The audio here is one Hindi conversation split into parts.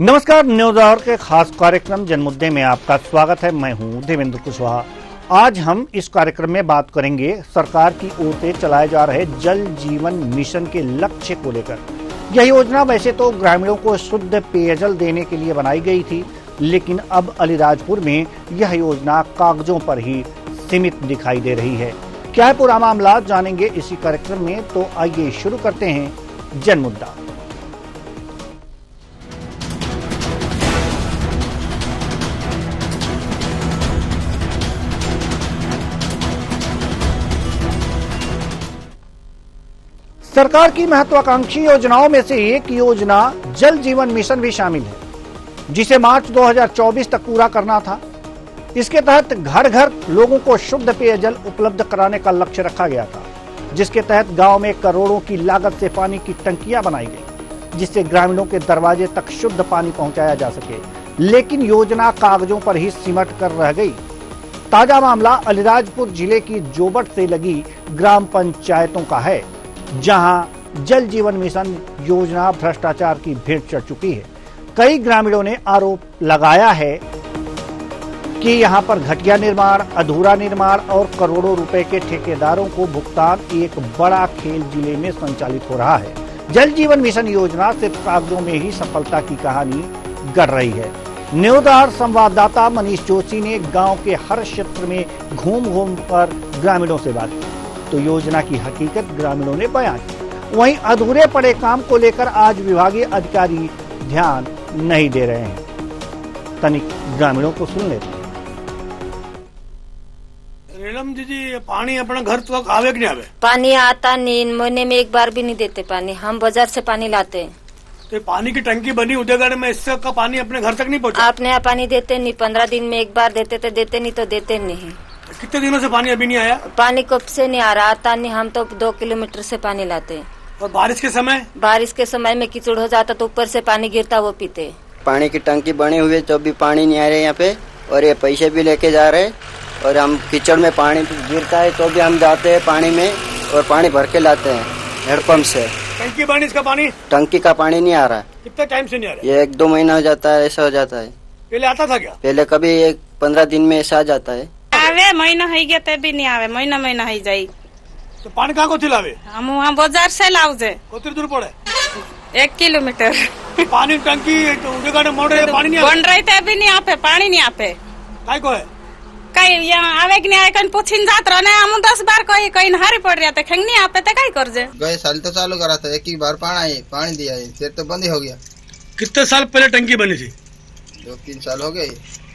नमस्कार, न्यूज आवर के खास कार्यक्रम जनमुद्दे में आपका स्वागत है। मैं हूं देवेंद्र कुशवाहा। आज हम इस कार्यक्रम में बात करेंगे सरकार की ओर से चलाए जा रहे जल जीवन मिशन के लक्ष्य को लेकर। यह योजना वैसे तो ग्रामीणों को शुद्ध पेयजल देने के लिए बनाई गई थी, लेकिन अब अलीराजपुर में यह योजना कागजों पर ही सीमित दिखाई दे रही है। क्या है पूरा मामला, जानेंगे इसी कार्यक्रम में। तो आइए शुरू करते हैं जनमुद्दा। सरकार की महत्वाकांक्षी योजनाओं में से एक योजना जल जीवन मिशन भी शामिल है, जिसे मार्च 2024 तक पूरा करना था। इसके तहत घर घर लोगों को शुद्ध पेयजल उपलब्ध कराने का लक्ष्य रखा गया था, जिसके तहत गांव में करोड़ों की लागत से पानी की टंकियां बनाई गई, जिससे ग्रामीणों के दरवाजे तक शुद्ध पानी पहुंचाया जा सके। लेकिन योजना कागजों पर ही सिमट कर रह गई। ताजा मामला अलीराजपुर जिले की जोबट से लगी ग्राम पंचायतों का है, जहां जल जीवन मिशन योजना भ्रष्टाचार की भेंट चढ़ चुकी है। कई ग्रामीणों ने आरोप लगाया है कि यहां पर घटिया निर्माण, अधूरा निर्माण और करोड़ों रुपए के ठेकेदारों को भुगतान एक बड़ा खेल जिले में संचालित हो रहा है। जल जीवन मिशन योजना सिर्फ कागजों में ही सफलता की कहानी गढ़ रही है। न्यूज आवर संवाददाता मनीष जोशी ने गांव के हर क्षेत्र में घूम कर ग्रामीणों से बात की, तो योजना की हकीकत ग्रामीणों ने बयान की। वहीं अधूरे पड़े काम को लेकर आज विभागीय अधिकारी ध्यान नहीं दे रहे हैं। तनिक ग्रामीणों को सुन लेते हैं। नीलम जी, पानी अपना घर तक आवे कि नहीं आवे? पानी आता नहीं, महीने में एक बार भी नहीं देते पानी। हम बाजार से पानी लाते हैं। तो पानी की टंकी बनी उदयगढ़ में, इससे का पानी अपने घर तक नहीं पहुँचा? आपने यहाँ पानी देते नहीं, 15 दिन में एक बार देते थे, देते नहीं तो देते नहीं। कितने दिनों से पानी अभी नहीं आया? पानी कब से नहीं आ रहा, आता नहीं। हम तो 2 किलोमीटर से पानी लाते हैं। और बारिश के समय? बारिश के समय में कीचड़ हो जाता तो ऊपर से पानी गिरता, वो पीते। पानी की टंकी बनी हुई है तो भी पानी नहीं आ रहे यहाँ पे, और ये पैसे भी लेके जा रहे, और हम कीचड़ में पानी गिरता है तो भी हम जाते हैं पानी में और पानी भर के लाते हैं हैंडपंप से। टंकी बनी, इसका पानी? टंकी का पानी नहीं आ रहा। कितने टाइम से नहीं आ रहा? ये 1-2 महीना हो जाता है, ऐसा हो जाता है। पहले आता था क्या? पहले कभी 15 दिन में ऐसा आ जाता है। आवे महीना है गया तब भी नहीं आवे, महीना है जाई। तो पानी कहाँ को लावे? हम वहाँ बाजार से लाऊ जे। कितनी दूर पड़े? 1 किलोमीटर। पानी टंकी उदयगढ़ मोड़ पानी नहीं बन रही थे, अभी नहीं आते, पानी नहीं आते। काय को है? कहीं यहाँ आवे कि नहीं आए, कहीं पूछिन जात रहे। हम 10 बार कहीं हारी पड़ रहा था, नहीं आते थे, कहीं कर जे। गए साल तो चालू करा था, एक ही बार पानी दिया है, फिर तो बंद ही हो गया। कितने साल पहले टंकी बनी थी? 2-3 साल हो गए।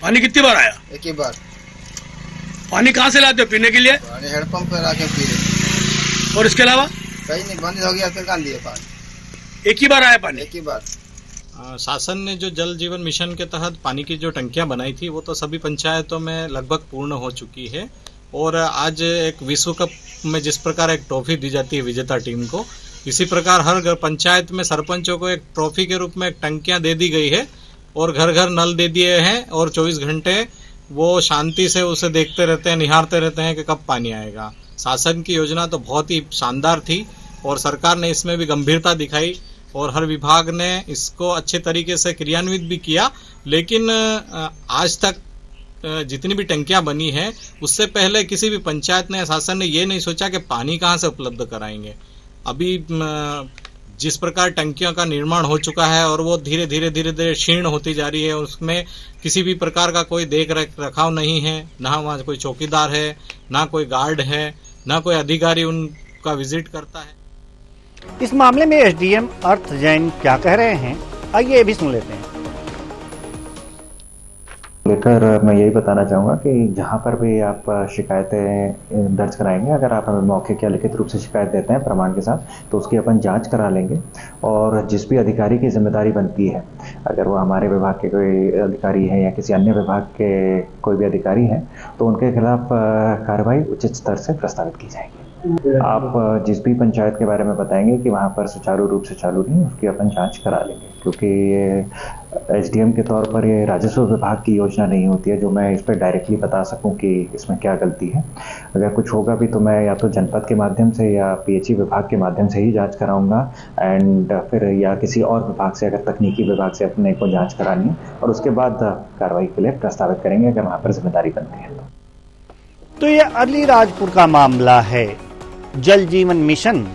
पानी कितनी बार आया? एक ही बार। पानी कहाँ से लाते हो पीने के लिए? पानी हैंडपंप पे लाके पी रहे। और इसके अलावा? कहीं नहीं, बंद हो गया, फिर कहाँ दिए पानी? एक ही बार आया पानी? एक ही बार। शासन ने जो जल जीवन मिशन के तहत पानी की जो टंकियां बनाई थी, वो तो सभी पंचायतों में लगभग पूर्ण हो चुकी है। और आज एक विश्व कप में जिस प्रकार एक ट्रॉफी दी जाती है विजेता टीम को, इसी प्रकार हर पंचायत में सरपंचों को एक ट्रॉफी के रूप में एक टंकियां दे दी गई है, और घर घर नल दे दिए हैं, और 24 घंटे वो शांति से उसे देखते रहते हैं, निहारते रहते हैं कि कब पानी आएगा। शासन की योजना तो बहुत ही शानदार थी, और सरकार ने इसमें भी गंभीरता दिखाई, और हर विभाग ने इसको अच्छे तरीके से क्रियान्वित भी किया। लेकिन आज तक जितनी भी टंकियां बनी हैं, उससे पहले किसी भी पंचायत ने, शासन ने ये नहीं सोचा कि पानी कहाँ से उपलब्ध कराएंगे। अभी जिस प्रकार टंकियों का निर्माण हो चुका है, और वो धीरे धीरे क्षीण होती जा रही है, उसमें किसी भी प्रकार का कोई देख रखाव नहीं है, ना वहाँ कोई चौकीदार है, ना कोई गार्ड है, ना कोई अधिकारी उनका विजिट करता है। इस मामले में एसडीएम अर्थ जैन क्या कह रहे हैं, आइए ये भी सुन लेते हैं। लेकर मैं यही बताना चाहूँगा कि जहाँ पर भी आप शिकायतें दर्ज कराएंगे, अगर आप हमें मौखिक या लिखित रूप से शिकायत देते हैं प्रमाण के साथ, तो उसकी अपन जांच करा लेंगे। और जिस भी अधिकारी की जिम्मेदारी बनती है, अगर वो हमारे विभाग के कोई अधिकारी है या किसी अन्य विभाग के कोई भी अधिकारी हैं, तो उनके खिलाफ कार्रवाई उचित स्तर से प्रस्तावित की जाएगी। आप जिस भी पंचायत के बारे में बताएंगे कि वहाँ पर सुचारू रूप से चालू नहीं, उसकी अपन जांच करा लेंगे, क्योंकि एसडीएम के तौर पर ये राजस्व विभाग की योजना नहीं होती है जो मैं इस पर डायरेक्टली बता सकूं कि इसमें क्या गलती है। अगर कुछ होगा भी तो मैं या तो जनपद के माध्यम से या पीएचई विभाग के माध्यम से ही जांच कराऊंगा, एंड फिर या किसी और विभाग से, अगर तकनीकी विभाग से अपने को जांच करानी है, और उसके बाद कार्रवाई के लिए प्रस्तावित करेंगे अगर वहां पर जिम्मेदारी बनती है। तो ये अलीराजपुर का मामला है। जल जीवन मिशन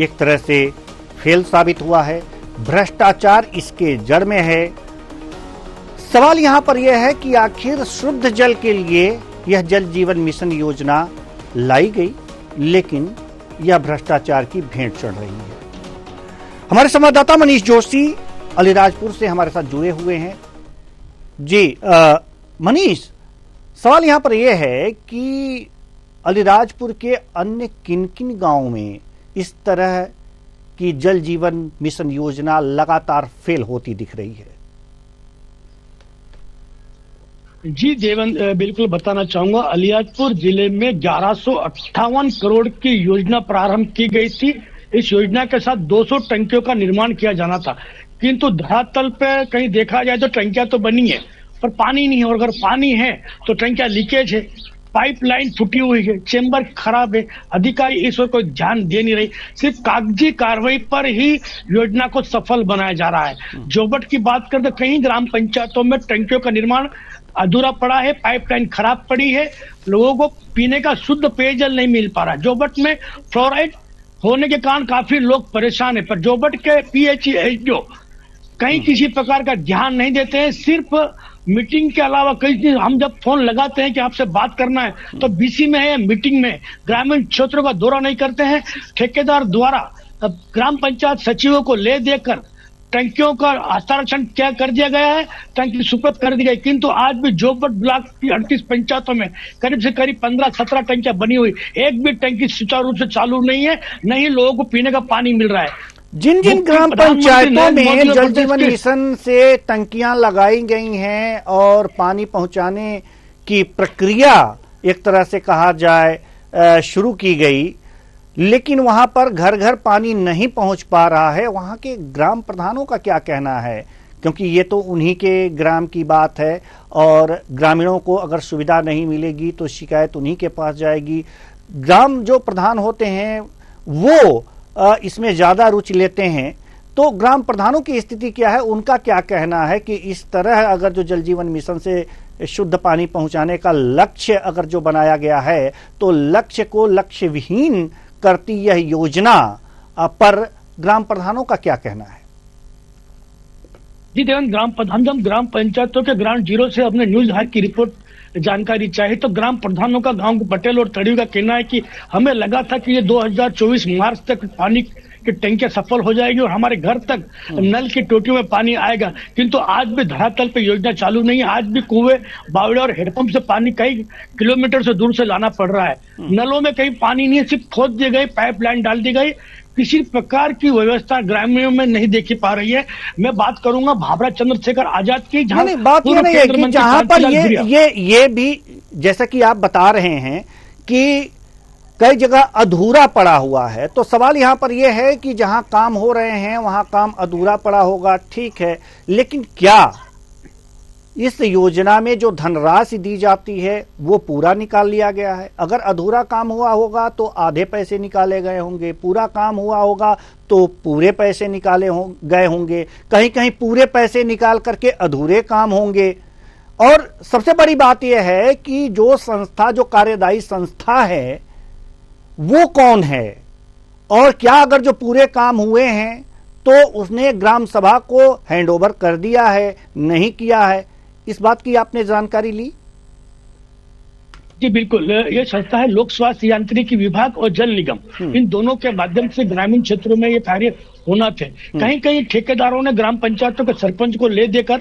एक तरह से फेल साबित हुआ है, भ्रष्टाचार इसके जड़ में है। सवाल यहां पर यह है कि आखिर शुद्ध जल के लिए यह जल जीवन मिशन योजना लाई गई, लेकिन यह भ्रष्टाचार की भेंट चढ़ रही है। हमारे संवाददाता मनीष जोशी अलीराजपुर से हमारे साथ जुड़े हुए हैं। जी मनीष, सवाल यहां पर यह है कि अलीराजपुर के अन्य किन किन गांवों में इस तरह की जल जीवन मिशन योजना लगातार फेल होती दिख रही है? जी देवेंद्र, बिल्कुल बताना चाहूंगा। अलीराजपुर जिले में 1158 करोड़ की योजना प्रारंभ की गई थी। इस योजना के साथ 200 टंकियों का निर्माण किया जाना था, किंतु धरातल पे कहीं देखा जाए तो टंकियां तो बनी है पर पानी नहीं है, और अगर पानी है तो टंकियां लीकेज है, पाइपलाइन फूटी हुई है, चेंबर खराब है। अधिकारी इस पर कोई ध्यान दे नहीं रही, सिर्फ कागजी कार्रवाई पर ही योजना को सफल बनाया जा रहा है। जोबट की बात करें तो कई ग्राम पंचायतों में टंकियों का निर्माण अधूरा पड़ा है, पाइपलाइन खराब पड़ी है, लोगों को पीने का शुद्ध पेयजल नहीं मिल पा रहा। जोबट में फ्लोराइड होने के कारण काफी लोग परेशान है, पर जोबट के पीएचई एचडीओ कहीं किसी प्रकार का ध्यान नहीं देते हैं। सिर्फ मीटिंग के अलावा कई दिन हम जब फोन लगाते हैं कि आपसे बात करना है तो बीसी में है, मीटिंग में, ग्रामीण क्षेत्रों का दौरा नहीं करते हैं। ठेकेदार द्वारा ग्राम पंचायत सचिवों को ले देकर टंकियों का हस्ताक्षर क्या कर दिया गया है, टंकी सुपुर्द कर दी गई, किंतु आज भी जोबट ब्लॉक की 38 पंचायतों में करीब से करीब 15-17 टंकियां बनी हुई, एक भी टंकी सुचारू रूप से चालू नहीं है, नहीं लोगों को पीने का पानी मिल रहा है। जिन जिन ग्राम पंचायतों में जल जीवन मिशन से टंकियां लगाई गई हैं और पानी पहुंचाने की प्रक्रिया एक तरह से कहा जाए शुरू की गई, लेकिन वहां पर घर घर पानी नहीं पहुंच पा रहा है, वहां के ग्राम प्रधानों का क्या कहना है? क्योंकि ये तो उन्हीं के ग्राम की बात है और ग्रामीणों को अगर सुविधा नहीं मिलेगी तो शिकायत उन्हीं के पास जाएगी। ग्राम जो प्रधान होते हैं वो इसमें ज्यादा रुचि लेते हैं, तो ग्राम प्रधानों की स्थिति क्या है, उनका क्या कहना है कि इस तरह अगर जो जल जीवन मिशन से शुद्ध पानी पहुंचाने का लक्ष्य अगर जो बनाया गया है तो लक्ष्य को लक्ष्य विहीन करती यह योजना पर ग्राम प्रधानों का क्या कहना है? जी देवेंद्र, हम जब ग्राम पंचायतों के ग्राउंड जीरो से अपने न्यूज हाट की रिपोर्ट जानकारी चाहिए तो ग्राम प्रधानों का, गांव के पटेल और तड़ियों का कहना है कि हमें लगा था कि ये 2024 मार्च तक पानी की टंकियां सफल हो जाएगी और हमारे घर तक नल की टोटियों में पानी आएगा, किंतु आज भी धरातल पे योजना चालू नहीं है। आज भी कुएं, बावड़े और हेडपंप से पानी कई किलोमीटर से दूर से लाना पड़ रहा है। नलों में कहीं पानी नहीं है, सिर्फ खोद दिए गए, पाइपलाइन डाल दी गई, किसी प्रकार की व्यवस्था ग्रामीणों में नहीं देखी पा रही है। मैं बात करूंगा भाभरा चंद्रशेखर आजाद की, जहां बात ये नहीं है कि जहां पर ये भी जैसा कि आप बता रहे हैं कि कई जगह अधूरा पड़ा हुआ है, तो सवाल यहां पर यह है कि जहां काम हो रहे हैं वहां काम अधूरा पड़ा होगा, ठीक है, लेकिन क्या इस योजना में जो धनराशि दी जाती है वो पूरा निकाल लिया गया है? अगर अधूरा काम हुआ होगा तो आधे पैसे निकाले गए होंगे, पूरा काम हुआ होगा तो पूरे पैसे निकाले गए होंगे, कहीं कहीं पूरे पैसे निकाल करके अधूरे काम होंगे। और सबसे बड़ी बात यह है कि जो संस्था, जो कार्यदायी संस्था है वो कौन है, और क्या अगर जो पूरे काम हुए हैं तो उसने ग्राम सभा को हैंडओवर कर दिया है, नहीं किया है? इस बात की आपने जानकारी ली? जी बिल्कुल, ये संस्था है लोक स्वास्थ्य यांत्रिकी विभाग और जल निगम, इन दोनों के माध्यम से ग्रामीण क्षेत्रों में ये कार्य होना थे। कहीं कहीं ठेकेदारों ने ग्राम पंचायतों के सरपंच को ले देकर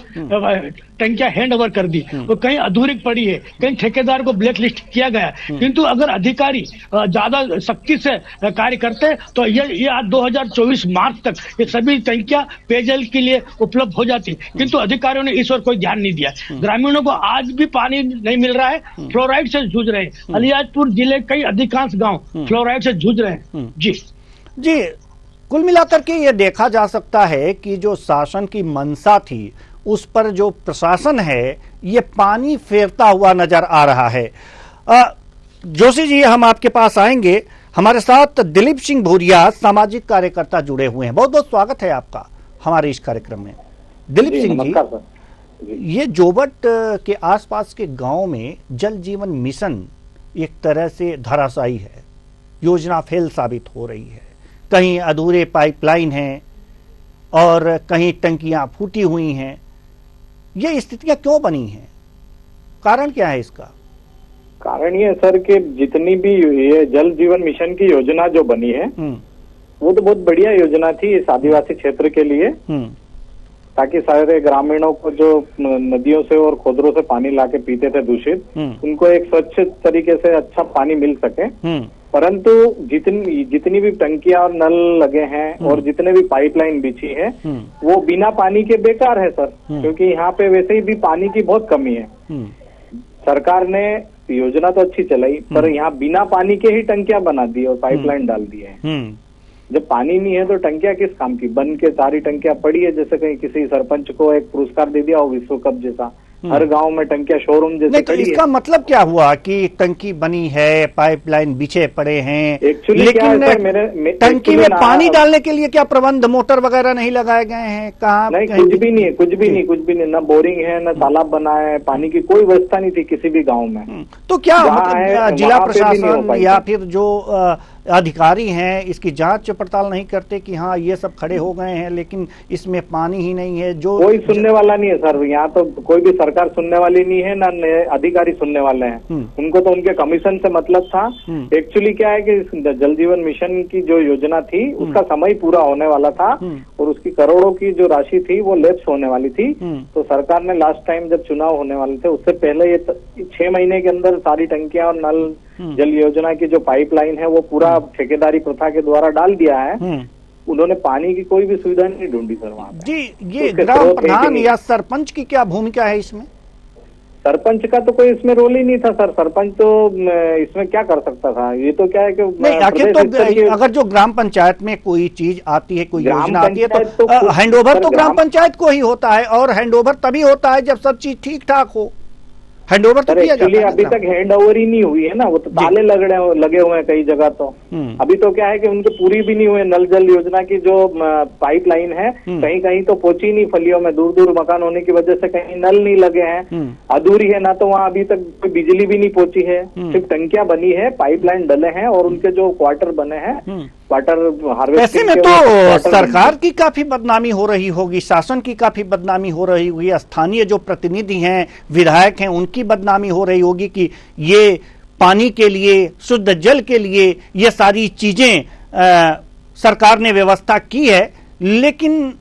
टंकियां हैंड ओवर कर दी, और कहीं अधूरी पड़ी है, कहीं ठेकेदार को ब्लैक लिस्ट किया गया। किंतु अगर अधिकारी ज्यादा सख्ती से कार्य करते तो ये आज 2024 मार्च तक ये सभी टंकियां पेयजल के लिए उपलब्ध हो जाती, किंतु अधिकारियों ने इस ओर कोई ध्यान नहीं दिया। ग्रामीणों को आज भी पानी नहीं मिल रहा है, फ्लोराइड से जूझ रहे हैं। अलीराजपुर जिले कई अधिकांश गाँव फ्लोराइड से जूझ रहे हैं। जी कुल मिलाकर के ये देखा जा सकता है कि जो शासन की मंशा थी उस पर जो प्रशासन है ये पानी फेरता हुआ नजर आ रहा है। जोशी जी, हम आपके पास आएंगे। हमारे साथ दिलीप सिंह भूरिया सामाजिक कार्यकर्ता जुड़े हुए हैं। बहुत बहुत स्वागत है आपका हमारे इस कार्यक्रम में। दिलीप सिंह जी, ये जोबट के आसपास के गांव में जल जीवन मिशन एक तरह से धराशायी है, योजना फेल साबित हो रही है। कहीं अधूरे पाइपलाइन हैं और कहीं टंकियां फूटी हुई हैं। ये स्थितियां क्यों बनी हैं? कारण क्या है इसका? कारण ये सर कि जितनी भी ये जल जीवन मिशन की योजना जो बनी है वो तो बहुत बढ़िया योजना थी इस आदिवासी क्षेत्र के लिए, ताकि सारे ग्रामीणों को जो नदियों से और खोदरों से पानी लाके पीते थे दूषित, उनको एक स्वच्छ तरीके से अच्छा पानी मिल सके। परंतु जितनी भी टंकियां और नल लगे हैं और जितने भी पाइपलाइन बिछी है वो बिना पानी के बेकार है सर, क्योंकि यहाँ पे वैसे ही भी पानी की बहुत कमी है। सरकार ने योजना तो अच्छी चलाई पर यहाँ बिना पानी के ही टंकियां बना दी और पाइपलाइन डाल दी है। जब पानी नहीं है तो टंकियां किस काम की? बन के सारी टंकियां पड़ी है, जैसे कहीं किसी सरपंच को एक पुरस्कार दे दिया हो विश्व कप जैसा, हर गांव में टंकियां शोरूम जैसे तो इसका मतलब क्या हुआ कि टंकी बनी है, पाइपलाइन बिछे पड़े हैं, लेकिन टंकी में पानी डालने के लिए क्या प्रबंध, मोटर वगैरह नहीं लगाए गए हैं? कहाँ? नहीं, कुछ भी नहीं, कुछ भी नहीं, न बोरिंग है न तालाब बना है, पानी की कोई व्यवस्था नहीं थी किसी भी गाँव में। तो क्या मतलब जिला प्रशासन या फिर जो अधिकारी हैं इसकी जांच पड़ताल नहीं करते कि हाँ ये सब खड़े हो गए हैं लेकिन इसमें पानी ही नहीं है? जो कोई सुनने वाला नहीं है सर, यहाँ तो कोई भी सरकार सुनने वाली नहीं है, ना अधिकारी सुनने वाले हैं। उनको तो उनके कमीशन से मतलब था। एक्चुअली क्या है कि जल जीवन मिशन की जो योजना थी उसका समय पूरा होने वाला था और उसकी करोड़ों की जो राशि थी वो लैप्स होने वाली थी। तो सरकार ने लास्ट टाइम जब चुनाव होने वाले थे उससे पहले ये 6 महीने के अंदर सारी टंकियां और नल जल योजना की जो पाइपलाइन है वो पूरा ठेकेदारी प्रथा के द्वारा डाल दिया है। उन्होंने पानी की कोई भी सुविधा नहीं ढूंढी सर वहाँ पे। जी, ये ग्राम प्रधान या सरपंच की क्या भूमिका है इसमें? सरपंच का तो कोई इसमें रोल ही नहीं था सर, सरपंच तो इसमें क्या कर सकता था? ये तो क्या है कि नहीं, आखिर तो अगर जो ग्राम पंचायत में कोई चीज आती है, कोई योजना आती है तो हैंडओवर तो ग्राम पंचायत को ही होता है, और हैंडओवर तभी होता है जब सब चीज ठीक ठाक हो। हैंडओवर तो किया जाता है। अभी तक हैंडओवर ही नहीं हुई है ना, वो तो ताले लगे हुए हैं कई जगह। तो अभी तो क्या है कि उनके पूरी भी नहीं हुए नल जल योजना की जो पाइपलाइन है, कहीं कहीं तो पहुंची नहीं फलियों में, दूर दूर मकान होने की वजह से कहीं नल नहीं लगे हैं, अधूरी है ना, तो वहाँ अभी तक कोई बिजली भी नहीं पहुंची है, सिर्फ टंकियां बनी है, पाइपलाइन डले हैं और उनके जो क्वार्टर बने हैं, वाटर हार्वेस्टिंग। ऐसे में तो सरकार की काफी बदनामी हो रही होगी, शासन की काफी बदनामी हो रही होगी, स्थानीय जो प्रतिनिधि हैं, विधायक हैं, उनकी बदनामी हो रही होगी कि ये पानी के लिए, शुद्ध जल के लिए ये सारी चीजें सरकार ने व्यवस्था की है लेकिन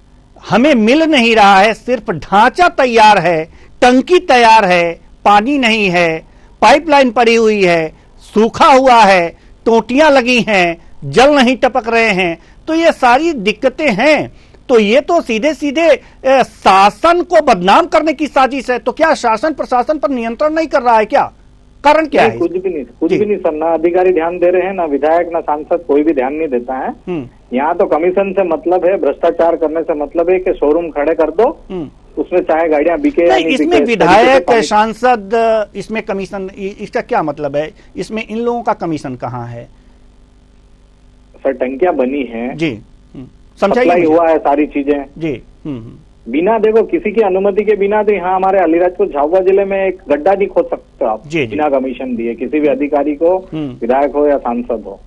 हमें मिल नहीं रहा है। सिर्फ ढांचा तैयार है, टंकी तैयार है, पानी नहीं है, पाइपलाइन पड़ी हुई है, सूखा हुआ है, टोटियां लगी हैं, जल नहीं टपक रहे हैं। तो ये सारी दिक्कतें हैं, तो ये तो सीधे सीधे शासन को बदनाम करने की साजिश है। तो क्या शासन प्रशासन पर नियंत्रण नहीं कर रहा है? क्या कारण क्या है? कुछ भी नहीं सर, ना अधिकारी ध्यान दे रहे हैं, ना विधायक ना सांसद, कोई भी ध्यान नहीं देता है। यहाँ तो कमीशन से मतलब है, भ्रष्टाचार करने से मतलब है कि शोरूम खड़े कर दो, उसमें चाहे गाड़ियां बिके या नहीं। इसमें विधायक सांसद, इसमें कमीशन, इसका क्या मतलब है? इसमें इन लोगों का कमीशन कहाँ है? सर टंकियां बनी हैं जी, समझाइए। हुआ है सारी चीजें जी, बिना देखो किसी की अनुमति के बिना। तो यहाँ हमारे अलीराजपुर झाबुआ जिले में एक गड्ढा नहीं खोद सकते आप बिना कमीशन दिए, किसी भी अधिकारी को, विधायक हो या सांसद हो।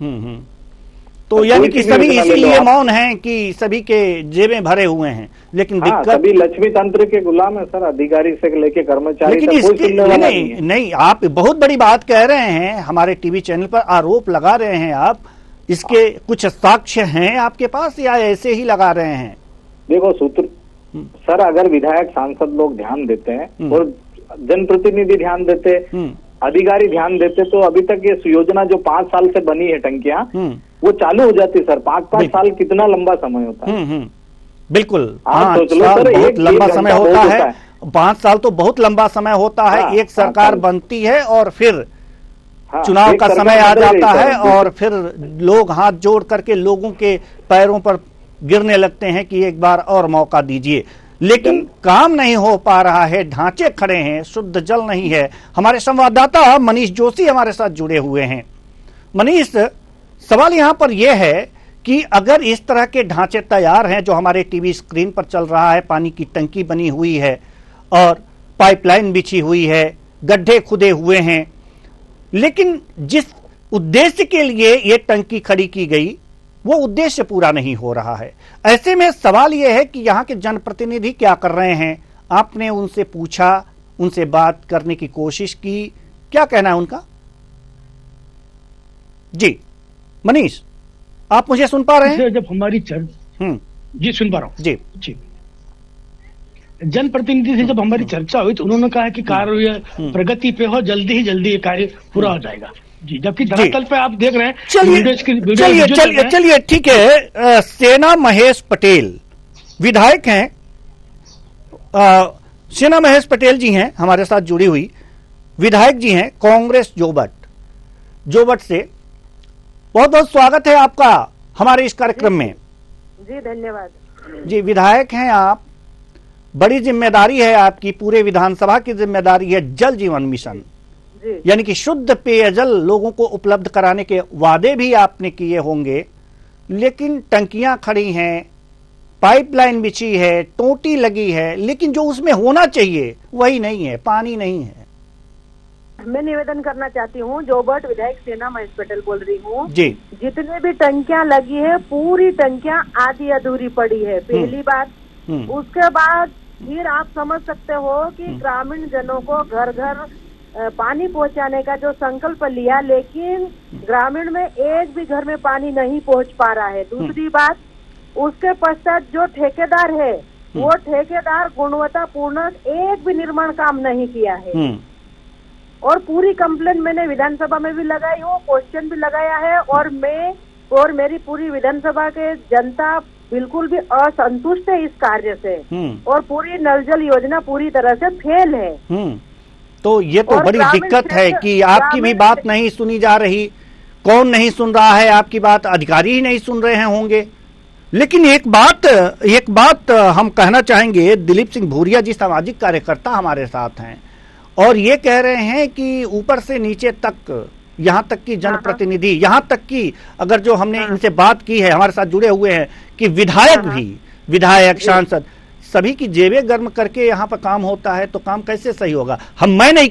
तो यानी कि सभी इसीलिए मौन हैं कि सभी के जेबें भरे हुए हैं, लेकिन दिक्कत सभी लक्ष्मी तंत्र के गुलाम है सर, अधिकारी से लेके कर्मचारी तक कोई सुनने वाला नहीं। आप बहुत बड़ी बात कह रहे हैं, हमारे टीवी चैनल पर आरोप लगा रहे हैं आप, इसके कुछ साक्ष्य हैं आपके पास या ऐसे ही लगा रहे हैं? देखो सूत्र सर, अगर विधायक सांसद लोग ध्यान देते हैं और जनप्रतिनिधि ध्यान देते, अधिकारी ध्यान देते, तो अभी तक ये योजना जो 5 साल से बनी है टंकियां, वो चालू हो जाती सर। 5 साल कितना लंबा समय होता है? बिल्कुल, 5 साल बहुत लंबा समय होता है। 5 साल तो बहुत लंबा समय होता है। एक सरकार बनती है और फिर हाँ, चुनाव एक का सरकार समय आ बदल गई जाता सर, है बिल्कुल। और फिर लोग हाथ जोड़ करके लोगों के पैरों पर गिरने लगते हैं कि एक बार और मौका दीजिए, लेकिन काम नहीं हो पा रहा है, ढांचे खड़े हैं, शुद्ध जल नहीं है। हमारे संवाददाता मनीष जोशी हमारे साथ जुड़े हुए हैं। मनीष, सवाल यहां पर यह है कि अगर इस तरह के ढांचे तैयार हैं जो हमारे टीवी स्क्रीन पर चल रहा है, पानी की टंकी बनी हुई है और पाइपलाइन बिछी हुई है, गड्ढे खुदे हुए हैं, लेकिन जिस उद्देश्य के लिए ये टंकी खड़ी की गई वो उद्देश्य पूरा नहीं हो रहा है। ऐसे में सवाल यह है कि यहाँ के जनप्रतिनिधि क्या कर रहे हैं? आपने उनसे पूछा, उनसे बात करने की कोशिश की, क्या कहना है उनका? जी मनीष, आप मुझे सुन पा रहे हैं? जब हमारी चर्चा, जी सुन पा रहा हूँ जी। जनप्रतिनिधि से जब हमारी चर्चा हुई तो उन्होंने कहा कि कार्य प्रगति पे हो, जल्दी ये कार्य पूरा हो जाएगा जी। जबकि धरातल पे आप देख रहे हैं, चलिए ठीक है। सेना महेश पटेल विधायक हैं, सेना महेश पटेल जी हैं हमारे साथ जुड़ी हुई, विधायक जी हैं कांग्रेस जोबट से। बहुत बहुत स्वागत है आपका हमारे इस कार्यक्रम में। जी धन्यवाद जी, विधायक हैं आप, बड़ी जिम्मेदारी है आपकी, पूरे विधानसभा की जिम्मेदारी है जल जीवन मिशन, यानी कि शुद्ध पेयजल लोगों को उपलब्ध कराने के वादे भी आपने किए होंगे, लेकिन टंकियां खड़ी हैं, पाइपलाइन बिछी है, टोटी लगी है, लेकिन जो उसमें होना चाहिए वही नहीं है, पानी नहीं है। मैं निवेदन करना चाहती हूँ, जोबट विधायक सेना महेश पटेल बोल रही हूँ जी। जितने भी टंकियां लगी है पूरी टंकियां आधी अधूरी पड़ी है, पहली बात। उसके बाद फिर आप समझ सकते हो कि ग्रामीण जनों को घर घर पानी पहुंचाने का जो संकल्प लिया, लेकिन ग्रामीण में एक भी घर में पानी नहीं पहुंच पा रहा है। दूसरी बात, उसके पश्चात जो ठेकेदार है वो ठेकेदार गुणवत्तापूर्ण एक भी निर्माण काम नहीं किया है। और पूरी कंप्लेन मैंने विधानसभा में भी लगाई हूँ, क्वेश्चन भी लगाया है, और मैं और मेरी पूरी विधानसभा के जनता बिल्कुल भी असंतुष्ट है इस कार्य से, और पूरी नल जल योजना पूरी तरह से फेल है। तो ये तो बड़ी दिक्कत है कि आपकी भी बात नहीं सुनी जा रही। कौन नहीं सुन रहा है आपकी बात? अधिकारी ही नहीं सुन रहे हैं होंगे। लेकिन एक बात हम कहना चाहेंगे, दिलीप सिंह भूरिया जी सामाजिक कार्यकर्ता हमारे साथ हैं और ये कह रहे हैं कि ऊपर से नीचे तक, यहाँ तक कि जनप्रतिनिधि, यहाँ तक कि अगर जो हमने इनसे बात की है, हमारे साथ जुड़े हुए हैं कि विधायक भी, विधायक सांसद, सभी की जेबें गर्म करके यहाँ पर काम होता है, तो काम कैसे सही होगा? मैं नहीं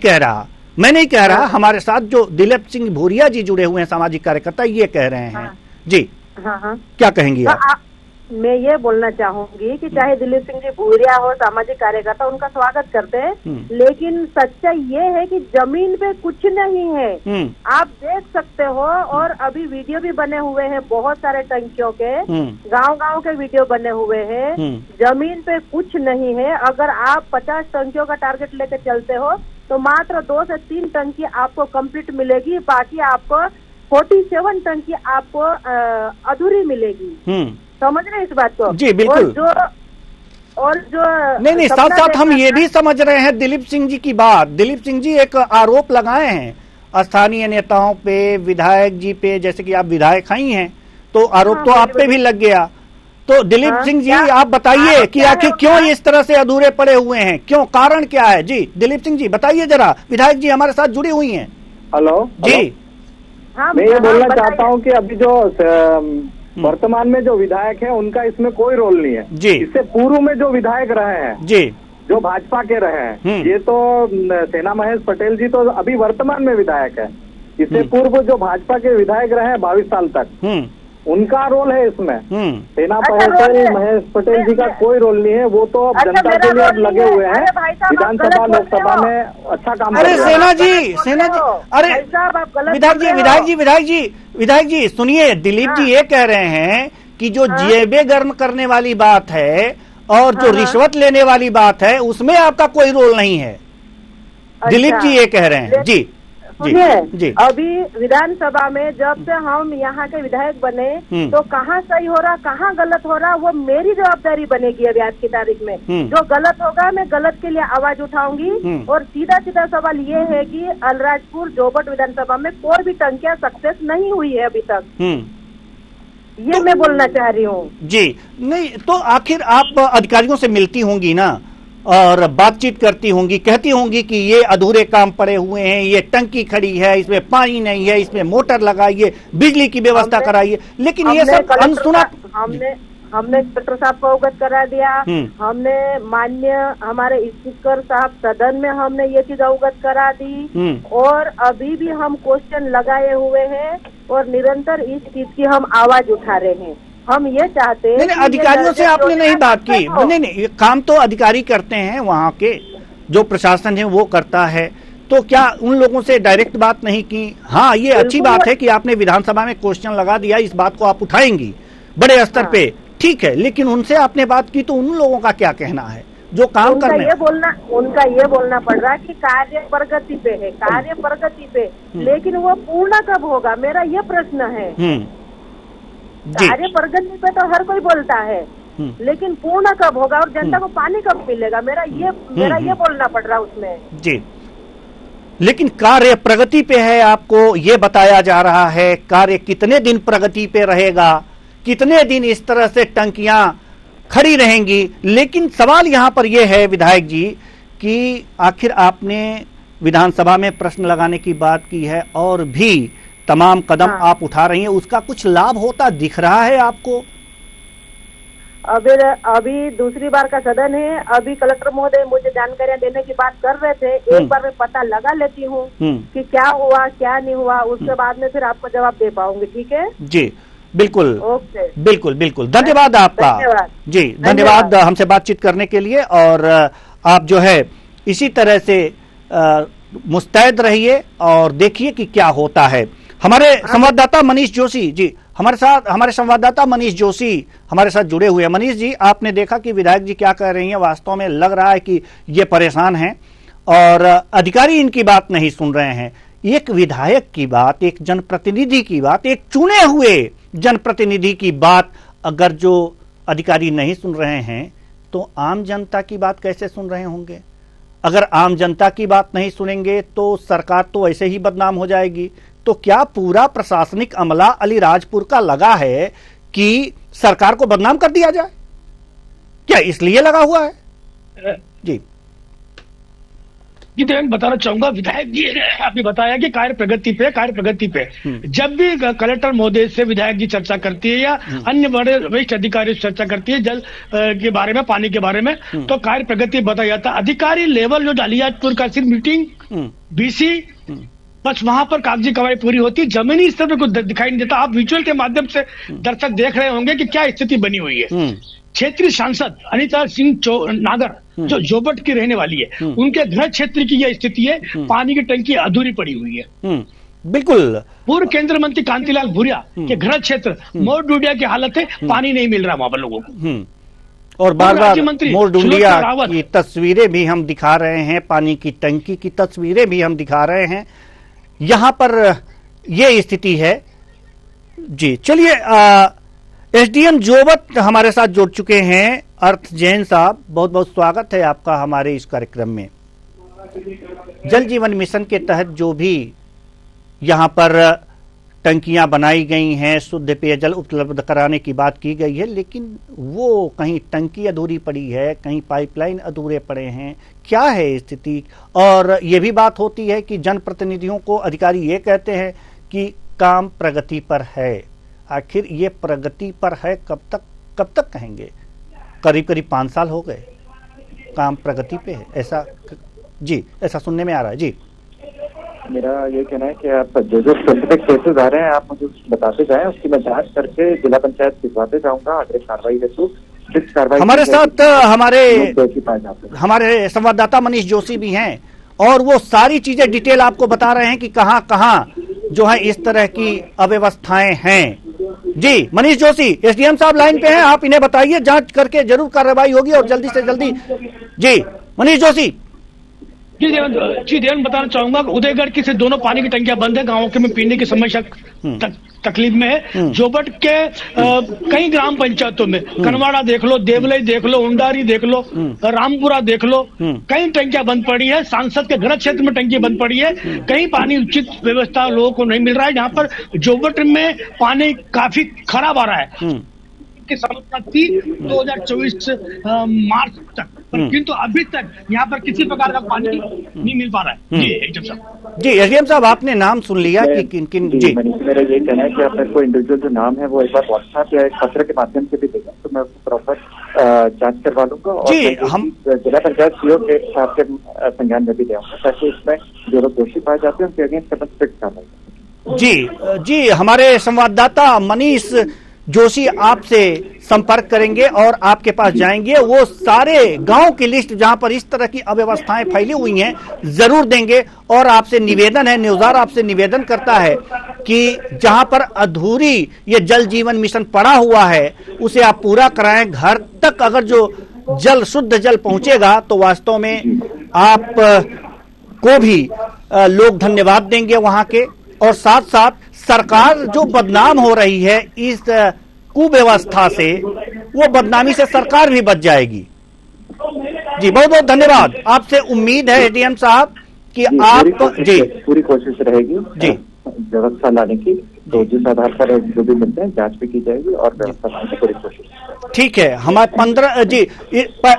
कह रहा, हमारे साथ जो दिलीप सिंह भूरिया जी जुड़े हुए हैं सामाजिक कार्यकर्ता, ये कह रहे हैं। जी क्या कहेंगी आप? मैं ये बोलना चाहूंगी कि चाहे दिलीप सिंह जी भूरिया हो, सामाजिक कार्यकर्ता, उनका स्वागत करते हैं, लेकिन सच्चाई ये है कि जमीन पे कुछ नहीं है। आप देख सकते हो, और अभी वीडियो भी बने हुए हैं बहुत सारे टंकियों के, गांव के वीडियो बने हुए हैं। जमीन पे कुछ नहीं है। अगर आप 50 टंकियों का टारगेट लेकर चलते हो तो मात्र 2 से 3 टंकी आपको कंप्लीट मिलेगी, बाकी आपको 47 टंकी आपको अधूरी मिलेगी। समझ रहे इस बात को? जी बिल्कुल। और जो नहीं, साथ हम ये भी समझ रहे हैं दिलीप सिंह जी की बात। दिलीप सिंह जी एक आरोप लगाए हैं स्थानीय नेताओं पे, विधायक जी पे, जैसे कि आप विधायक ही हैं, तो आरोप तो आप पे भी लग गया। तो दिलीप सिंह जी आप बताइए कि आखिर क्यों इस तरह से अधूरे पड़े हुए हैं, क्यों, कारण क्या है? जी दिलीप सिंह जी बताइए जरा, विधायक जी हमारे साथ जुड़ी हुई हैं। हेलो जी। मैं ये बोलना चाहता हूँ कि अभी जो वर्तमान में जो विधायक है उनका इसमें कोई रोल नहीं है जी। इससे पूर्व में जो विधायक रहे हैं जी, जो भाजपा के रहे हैं, ये तो सेना महेश पटेल जी तो अभी वर्तमान में विधायक है। इससे पूर्व जो भाजपा के विधायक रहे हैं 22 साल तक, उनका रोल है इसमें। सेना महेश पटेल जी का कोई रोल नहीं है, वो तो अब जनता के लिए अब लगे हुए हैं, विधानसभा लोकसभा में अच्छा काम। अरे सेना जी, अरे विधायक जी सुनिए, दिलीप जी ये कह रहे हैं कि जो जेबें गर्म करने वाली बात है और जो रिश्वत लेने वाली बात है उसमें आपका कोई रोल नहीं है। दिलीप जी ये कह रहे हैं। जी सुनिए, अभी विधानसभा में जब से हम यहाँ के विधायक बने तो कहाँ सही हो रहा कहाँ गलत हो रहा वो मेरी जवाबदारी बनेगी। अभी आज की तारीख में जो गलत होगा मैं गलत के लिए आवाज उठाऊंगी। और सीधा सीधा सवाल ये है कि अलीराजपुर जोबट विधानसभा में कोई भी टंकियां सक्सेस नहीं हुई है अभी तक, ये मैं बोलना चाह रही हूँ। जी नहीं, तो आखिर आप अधिकारियों से मिलती होंगी ना और बातचीत करती होंगी, कहती होंगी कि ये अधूरे काम पड़े हुए हैं, ये टंकी खड़ी है, इसमें पानी नहीं है, इसमें मोटर लगाइए, बिजली की व्यवस्था कराइए, लेकिन ये सब अनसुना। हमने कलेक्टर साहब को अवगत करा दिया, हमने मान्य हमारे स्पीकर साहब सदन में हमने ये चीज अवगत करा दी और अभी भी हम क्वेश्चन लगाए हुए हैं और निरंतर इस चीज की हम आवाज उठा रहे हैं। हम ये चाहते हैं नहीं, अधिकारियों से आपने नहीं बात की? नहीं, ये काम तो अधिकारी करते हैं, वहाँ के जो प्रशासन है वो करता है, तो क्या उन लोगों से डायरेक्ट बात नहीं की? हाँ, ये अच्छी बात है कि आपने विधानसभा में क्वेश्चन लगा दिया, इस बात को आप उठाएंगी बड़े स्तर पे, ठीक है, लेकिन उनसे आपने बात की तो उन लोगों का क्या कहना है जो काम कर रहे हैं? उनका ये बोलना पड़ रहा है कि कार्य प्रगति पे है, कार्य प्रगति पे, लेकिन वो पूर्ण कब होगा, मेरा ये प्रश्न है। कार्य प्रगति पे तो हर कोई बोलता है, लेकिन पूर्ण कब होगा और जनता को पानी कब मिलेगा, मेरा ये बोलना पड़ रहा उसमें। जी, लेकिन कार्य प्रगति पे है, आपको ये बताया जा रहा है, कार्य कितने दिन प्रगति पे रहेगा, कितने दिन इस तरह से टंकियां खड़ी रहेंगी। लेकिन सवाल यहां पर यह है विधायक जी कि आखिर आपने विधानसभा में प्रश्न लगाने की बात की है और भी तमाम कदम आप उठा रही हैं, उसका कुछ लाभ होता दिख रहा है आपको? अभी दूसरी बार का सदन है, अभी कलेक्टर महोदय मुझे जानकारियां देने की बात कर रहे थे, एक बार मैं पता लगा लेती हूँ कि क्या हुआ क्या नहीं हुआ, उसके बाद में फिर आपको जवाब दे पाऊंगी। ठीक है जी, बिल्कुल, ओके, बिल्कुल बिल्कुल, धन्यवाद आपका। जी धन्यवाद हमसे बातचीत करने के लिए, और आप जो है इसी तरह से मुस्तैद रहिए और देखिए कि क्या होता है। हमारे संवाददाता मनीष जोशी जी हमारे संवाददाता मनीष जोशी हमारे साथ जुड़े हुए हैं। मनीष जी, आपने देखा कि विधायक जी क्या कह रही हैं, वास्तव में लग रहा है कि ये परेशान हैं और अधिकारी इनकी बात नहीं सुन रहे हैं। एक विधायक की बात, एक जनप्रतिनिधि की बात, एक चुने हुए जनप्रतिनिधि की बात अगर जो अधिकारी नहीं सुन रहे हैं तो आम जनता की बात कैसे सुन रहे होंगे? अगर आम जनता की बात नहीं सुनेंगे तो सरकार तो ऐसे ही बदनाम हो जाएगी। तो क्या पूरा प्रशासनिक अमला अलीराजपुर का लगा है कि सरकार को बदनाम कर दिया जाए? क्या इसलिए लगा हुआ है? जी तो मैं बताना चाहूंगा, विधायक जी ने अभी बताया कि कार्य प्रगति पे जब भी कलेक्टर महोदय से विधायक जी चर्चा करती है या अन्य बड़े वरिष्ठ अधिकारी से चर्चा करती है जल के बारे में, पानी के बारे में, तो कार्य प्रगति बताया जाता है। अधिकारी लेवल जो अलीराजपुर का सिर्फ मीटिंग बीसी बस वहां पर कागजी कार्रवाई पूरी होती है, जमीनी स्तर पर कुछ दिखाई नहीं देता। आप विजुअल के माध्यम से दर्शक देख रहे होंगे कि क्या स्थिति बनी हुई है। क्षेत्रीय सांसद अनिता सिंह नागर जो जोबट की रहने वाली है, उनके घर क्षेत्र की यह स्थिति है, पानी की टंकी अधूरी पड़ी हुई है। बिल्कुल, पूर्व केंद्रीय मंत्री कांतिलाल भूरिया के घर क्षेत्र मोर डूडिया की हालत है, पानी नहीं मिल रहा वहां पर लोगों को। और बार बार मोर डूडिया की तस्वीरें भी हम दिखा रहे हैं, पानी की टंकी की तस्वीरें भी हम दिखा रहे हैं, यहां पर यह स्थिति है। जी चलिए, एसडीएम जोबट हमारे साथ जुड़ चुके हैं, अर्थ जैन साहब, बहुत बहुत स्वागत है आपका हमारे इस कार्यक्रम में। जल जीवन मिशन के तहत जो भी यहाँ पर टंकियां बनाई गई हैं, शुद्ध पेयजल उपलब्ध कराने की बात की गई है, लेकिन वो कहीं टंकी अधूरी पड़ी है, कहीं पाइपलाइन अधूरे पड़े हैं, क्या है स्थिति? और ये भी बात होती है कि जनप्रतिनिधियों को अधिकारी ये कहते हैं कि काम प्रगति पर है। आखिर ये प्रगति पर है कब तक कहेंगे? करीब 5 साल हो गए, काम प्रगति पे है, ऐसा सुनने में आ रहा है। जी मेरा ये कहना है कि आप जो स्पेसिफिक केसेस आ रहे हैं आप मुझे बताते जाएं, उसकी मैं जांच करके जिला पंचायत भिजवाते जाऊंगा आगे कार्रवाई हेतु। हमारे साथ हमारे संवाददाता मनीष जोशी भी हैं और वो सारी चीजें डिटेल आपको बता रहे हैं कि कहाँ जो है इस तरह की अव्यवस्थाएं हैं। जी मनीष जोशी, एसडीएम साहब लाइन पे हैं, आप इन्हें बताइए, जांच करके जरूर कार्रवाई होगी और जल्दी से जल्दी। जी मनीष जोशी। जी देवेंद्र बताना चाहूंगा कि उदयगढ़ की से दोनों पानी की टंकियां बंद है। गांवों के में पीने की समस्या तकलीफ में है। जोबट के कई ग्राम पंचायतों में कनवाड़ा देख लो, देवलई देख लो, उंडारी देख लो, रामपुरा देख लो, कई टंकियां बंद पड़ी है। सांसद के घर क्षेत्र में टंकी बंद पड़ी है। कहीं पानी उचित व्यवस्था लोगों को नहीं मिल रहा है। जहां पर जोबट में पानी काफी खराब आ रहा है की समस्या थी 2024 मार्च तक, किंतु अभी तक यहाँ पर किसी प्रकार का पानी नहीं मिल पा रहा है। जी एसडीएम साहब। जी एसडीएम साहब, आपने नाम सुन लिया कि किन किन। जी मेरा ये कहना है कि आप मेरे को इंडिविजुअल जो नाम है वो एक बार व्हाट्सएप या एक पत्र के माध्यम से भी देगा तो मैं उसको प्रॉपर जांच करवा लूंगा और जी हम जिला पंचायत सीओ के साहब के संज्ञान में भी देंगे ताकि इसमें जो लोग दोषी पाए जाते हैं उनके अगेंस्ट स्ट्रिक्ट कार्रवाई। जी हमारे संवाददाता मनीष जोशी आपसे संपर्क करेंगे और आपके पास जाएंगे। वो सारे गांव की लिस्ट जहां पर इस तरह की अव्यवस्थाएं फैली हुई हैं जरूर देंगे। और आपसे निवेदन है, न्यूज़ार आपसे निवेदन करता है कि जहां पर अधूरी ये जल जीवन मिशन पड़ा हुआ है उसे आप पूरा कराएं। घर तक अगर जो जल, शुद्ध जल पहुंचेगा तो वास्तव में आप को भी लोग धन्यवाद देंगे वहां के। और साथ साथ सरकार जो बदनाम हो रही है इस कुव्यवस्था से, वो बदनामी से सरकार भी बच जाएगी। जी बहुत बहुत धन्यवाद। आपसे उम्मीद है एसडीएम साहब कि आप जी पूरी कोशिश रहेगी जी व्यवस्था लाने की। तो जिस आधार पर जो भी मिलते हैं जांच भी की जाएगी और व्यवस्था लाने की पूरी कोशिश। ठीक है। हमारे 15 जी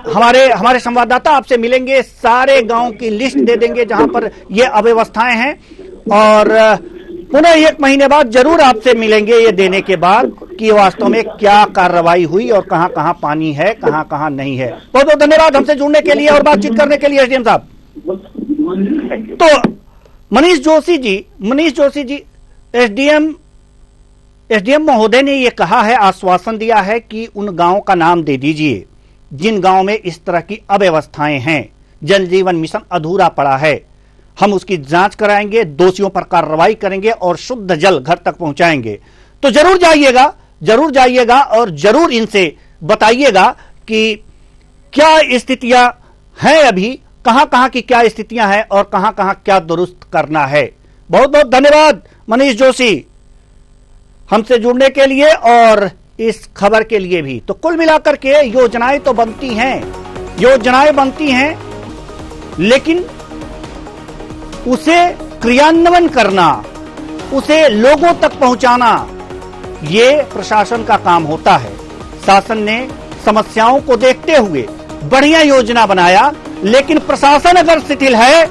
हमारे संवाददाता आपसे मिलेंगे, सारे गांव की लिस्ट दे देंगे जहां पर ये अव्यवस्थाएं हैं। और पुनः 1 महीने बाद जरूर आपसे मिलेंगे ये देने के बाद कि वास्तव में क्या कार्रवाई हुई और कहां कहां पानी है, कहां कहां नहीं है। बहुत बहुत धन्यवाद हमसे जुड़ने के लिए और बातचीत करने के लिए एसडीएम साहब। तो मनीष जोशी जी एसडीएम महोदय ने ये कहा है, आश्वासन दिया है कि उन गांवों का नाम दे दीजिए जिन गांव में इस तरह की अव्यवस्थाएं हैं, जल जीवन मिशन अधूरा पड़ा है। हम उसकी जांच कराएंगे, दोषियों पर कार्रवाई करेंगे और शुद्ध जल घर तक पहुंचाएंगे। तो जरूर जाइएगा और जरूर इनसे बताइएगा कि क्या स्थितियां हैं, अभी कहां कहां की क्या स्थितियां हैं और कहां कहां क्या दुरुस्त करना है। बहुत बहुत धन्यवाद मनीष जोशी हमसे जुड़ने के लिए और इस खबर के लिए भी। तो कुल मिलाकर के योजनाएं तो बनती हैं, लेकिन उसे क्रियान्वयन करना, उसे लोगों तक पहुंचाना, ये प्रशासन का काम होता है। शासन ने समस्याओं को देखते हुए बढ़िया योजना बनाया, लेकिन प्रशासन अगर शिथिल है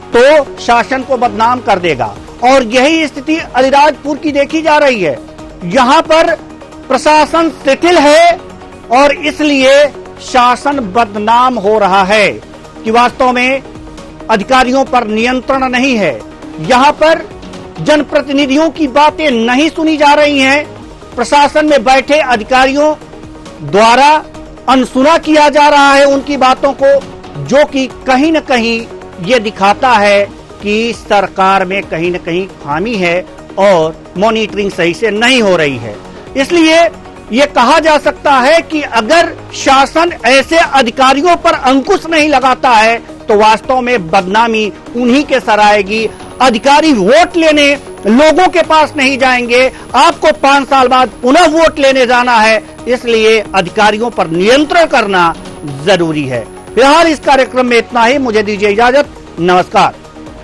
तो शासन को बदनाम कर देगा। और यही स्थिति अलीराजपुर की देखी जा रही है। यहां पर प्रशासन शिथिल है और इसलिए शासन बदनाम हो रहा है कि वास्तव में अधिकारियों पर नियंत्रण नहीं है। यहां पर जनप्रतिनिधियों की बातें नहीं सुनी जा रही हैं। प्रशासन में बैठे अधिकारियों द्वारा अनसुना किया जा रहा है उनकी बातों को, जो कि कहीं न कहीं ये दिखाता है कि सरकार में कहीं न कहीं खामी है और मॉनिटरिंग सही से नहीं हो रही है। इसलिए ये कहा जा सकता है कि अगर शासन ऐसे अधिकारियों पर अंकुश नहीं लगाता है तो वास्तव में बदनामी उन्हीं के सर आएगी। अधिकारी वोट लेने लोगों के पास नहीं जाएंगे, आपको 5 साल बाद पुनः वोट लेने जाना है। इसलिए अधिकारियों पर नियंत्रण करना जरूरी है। फिलहाल इस कार्यक्रम में इतना ही। मुझे दीजिए इजाजत। नमस्कार।